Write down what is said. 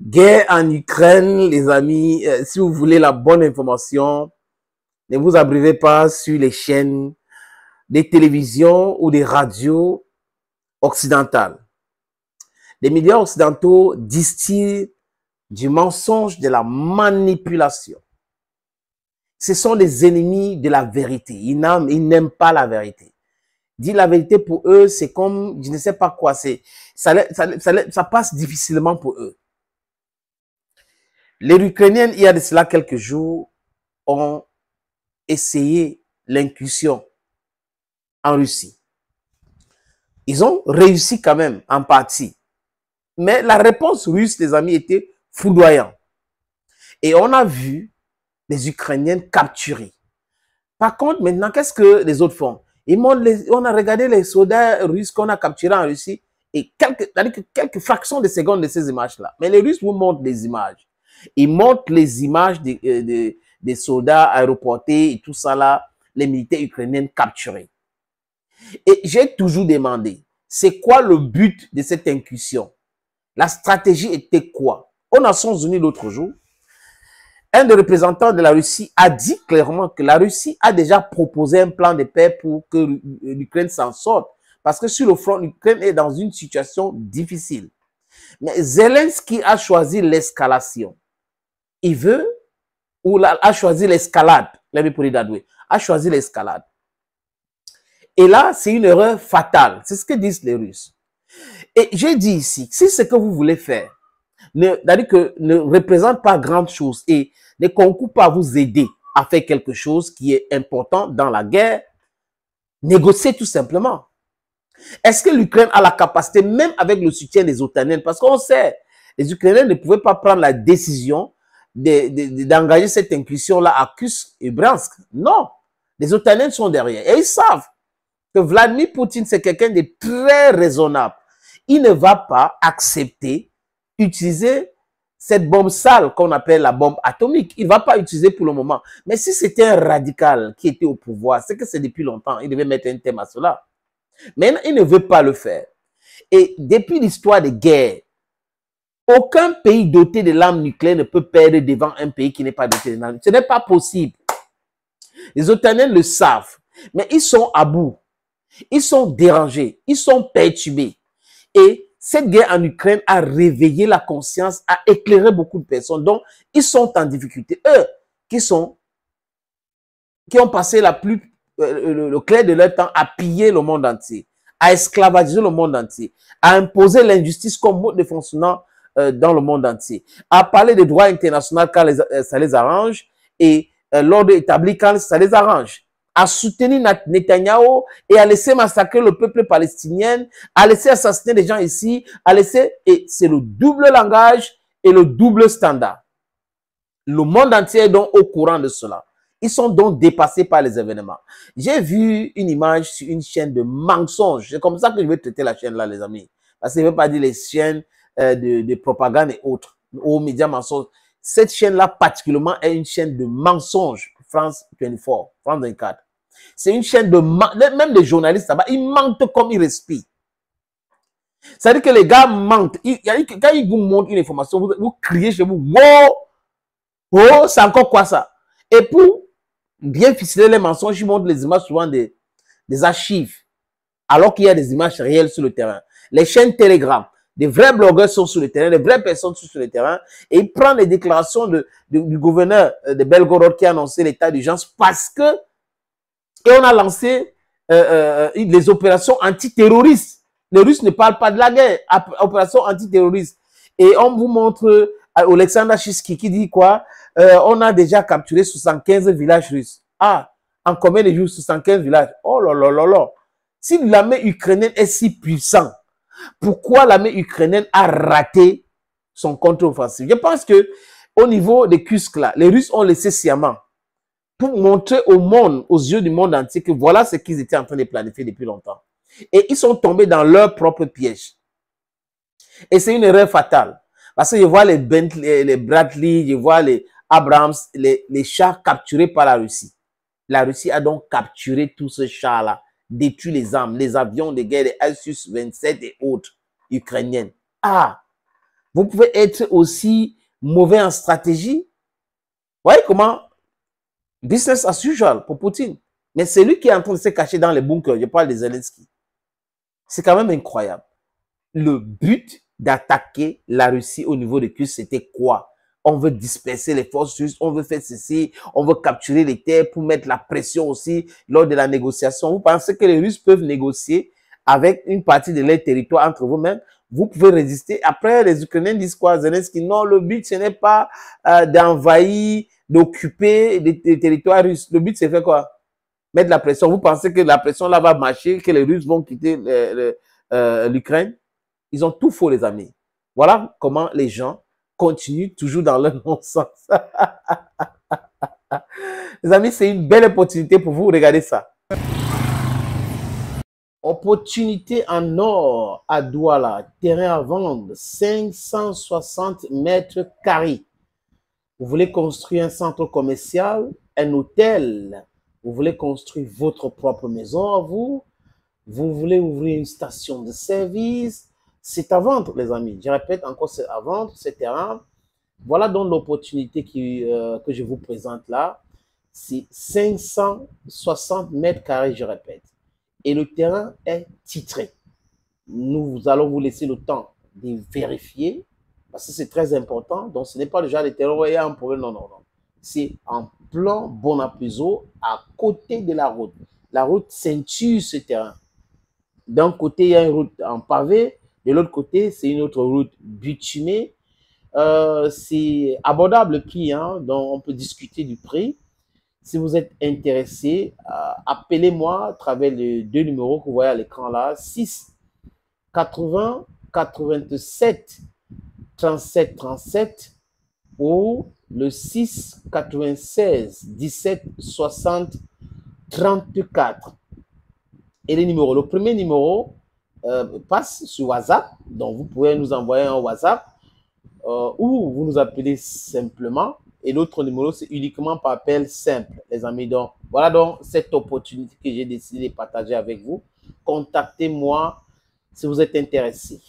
Guerre en Ukraine, les amis. Si vous voulez la bonne information, ne vous abreuvez pas sur les chaînes des télévisions ou des radios occidentales. Les médias occidentaux distillent du mensonge, de la manipulation. Ce sont des ennemis de la vérité. Ils n'aiment pas la vérité. Dire la vérité pour eux, c'est comme, je ne sais pas quoi, ça passe difficilement pour eux. Les Ukrainiens, il y a de cela quelques jours, ont essayé l'incursion en Russie. Ils ont réussi quand même, en partie. Mais la réponse russe, les amis, était foudroyante. Et on a vu les Ukrainiens capturés. Par contre, maintenant, qu'est-ce que les autres font? On a regardé les soldats russes qu'on a capturés en Russie et quelques fractions de secondes de ces images-là. Mais les Russes vous montrent des images. Ils montrent les images des soldats aéroportés et tout ça là, les militaires ukrainiens capturés. Et j'ai toujours demandé, c'est quoi le but de cette incursion? La stratégie était quoi? Aux Nations Unies l'autre jour, un des représentants de la Russie a dit clairement que la Russie a déjà proposé un plan de paix pour que l'Ukraine s'en sorte. Parce que sur le front, l'Ukraine est dans une situation difficile. Mais Zelensky a choisi l'escalation. Il veut, ou a choisi l'escalade. A choisi l'escalade. Et là, c'est une erreur fatale. C'est ce que disent les Russes. Et j'ai dit ici, si ce que vous voulez faire ne représente pas grande chose et ne concourt pas à vous aider à faire quelque chose qui est important dans la guerre, négociez tout simplement. Est-ce que l'Ukraine a la capacité, même avec le soutien des Otaniens, parce qu'on sait, les Ukrainiens ne pouvaient pas prendre la décision d'engager cette incursion-là à Kursk et Bryansk. Non, les Otaniens sont derrière. Et ils savent que Vladimir Poutine, c'est quelqu'un de très raisonnable. Il ne va pas accepter utiliser cette bombe sale qu'on appelle la bombe atomique. Il ne va pas utiliser pour le moment. Mais si c'était un radical qui était au pouvoir, c'est que c'est depuis longtemps. Il devait mettre un thème à cela. Mais il ne veut pas le faire. Et depuis l'histoire des guerres, aucun pays doté de l'arme nucléaire ne peut perdre devant un pays qui n'est pas doté de l'arme. Ce n'est pas possible. Les Otaniens le savent. Mais ils sont à bout. Ils sont dérangés. Ils sont perturbés. Et cette guerre en Ukraine a réveillé la conscience, a éclairé beaucoup de personnes. Donc, ils sont en difficulté. Eux, qui ont passé le clair de leur temps à piller le monde entier, à esclavagiser le monde entier, à imposer l'injustice comme mode de fonctionnement dans le monde entier, à parler des droits internationaux quand ça les arrange et l'ordre établi quand ça les arrange, à soutenir Netanyahou et à laisser massacrer le peuple palestinien, à laisser assassiner des gens ici, et c'est le double langage et le double standard. Le monde entier est donc au courant de cela. Ils sont donc dépassés par les événements. J'ai vu une image sur une chaîne de mensonges. C'est comme ça que je vais traiter la chaîne là, les amis. Parce que je ne veux pas dire les chaînes de propagande et autres, aux médias mensonges. Cette chaîne-là, particulièrement, est une chaîne de mensonges. France 24, France 24. C'est une chaîne de... Même les journalistes là-bas, ils mentent comme ils respirent. C'est-à-dire que les gars mentent. Quand ils vous montrent une information, vous criez chez vous, wow! Oh, c'est encore quoi ça? Et pour bien ficeler les mensonges, ils montrent les images souvent des archives, alors qu'il y a des images réelles sur le terrain. Les chaînes Telegram, des vrais blogueurs sont sur le terrain, des vraies personnes sont sur le terrain, et ils prennent les déclarations du gouverneur de Belgorod qui a annoncé l'état d'urgence parce que, et on a lancé les opérations antiterroristes. Les Russes ne parlent pas de la guerre, opérations antiterroristes. Et on vous montre Alexander Shishkin qui dit quoi? On a déjà capturé 75 villages russes. Ah, en combien de jours 75 villages? Oh là là là là. Si l'armée ukrainienne est si puissante, pourquoi l'armée ukrainienne a raté son contre-offensive? Je pense que au niveau des Kursk là, les Russes ont laissé sciemment pour montrer au monde, aux yeux du monde entier, que voilà ce qu'ils étaient en train de planifier depuis longtemps. Et ils sont tombés dans leur propre piège. Et c'est une erreur fatale. Parce que je vois les Bentley, les Bradley, je vois les Abrams, les chars capturés par la Russie. La Russie a donc capturé tous ces chars-là, détruit les armes, les avions de guerre, les Su-27 et autres ukrainiennes. Ah, vous pouvez être aussi mauvais en stratégie. Vous voyez comment? Business as usual pour Poutine. Mais c'est lui qui est en train de se cacher dans les bunkers. Je parle de Zelensky. C'est quand même incroyable. Le but d'attaquer la Russie au niveau de Kiev, c'était quoi? On veut disperser les forces russes, on veut faire ceci, on veut capturer les terres pour mettre la pression aussi lors de la négociation. Vous pensez que les Russes peuvent négocier avec une partie de leur territoire entre vous-mêmes? Vous pouvez résister. Après, les Ukrainiens disent quoi? Zelensky, non, le but, ce n'est pas d'envahir, d'occuper les territoires russes. Le but, c'est faire quoi? Mettre la pression. Vous pensez que la pression là va marcher, que les Russes vont quitter l'Ukraine? Ils ont tout faux, les amis. Voilà comment les gens continuent toujours dans leur non-sens. Les amis, c'est une belle opportunité pour vous. Regardez ça. Opportunité en or à Douala. Terrain à vendre, 560 mètres carrés. Vous voulez construire un centre commercial, un hôtel. Vous voulez construire votre propre maison à vous. Vous voulez ouvrir une station de service. C'est à vendre, les amis. Je répète encore, c'est à vendre, ce terrain. Voilà donc l'opportunité que je vous présente là. C'est 560 mètres carrés, je répète. Et le terrain est titré. Nous allons vous laisser le temps de vérifier, parce que c'est très important. Donc, ce n'est pas le genre de terrain où il y a un problème. Non, non, non. C'est en plan Bonappuiseau, à côté de la route. La route ceinture ce terrain. D'un côté, il y a une route en pavé. De l'autre côté, c'est une autre route bitumée. C'est abordable le prix, hein, donc on peut discuter du prix. Si vous êtes intéressé, appelez-moi à travers les deux numéros que vous voyez à l'écran là, 6 80 87 37 37 ou le 6 96 17 60 34. Et les numéros, le premier numéro passe sur WhatsApp, donc vous pouvez nous envoyer un WhatsApp ou vous nous appelez simplement. Et l'autre numéro, c'est uniquement par appel simple, les amis. Donc, voilà donc cette opportunité que j'ai décidé de partager avec vous. Contactez-moi si vous êtes intéressé.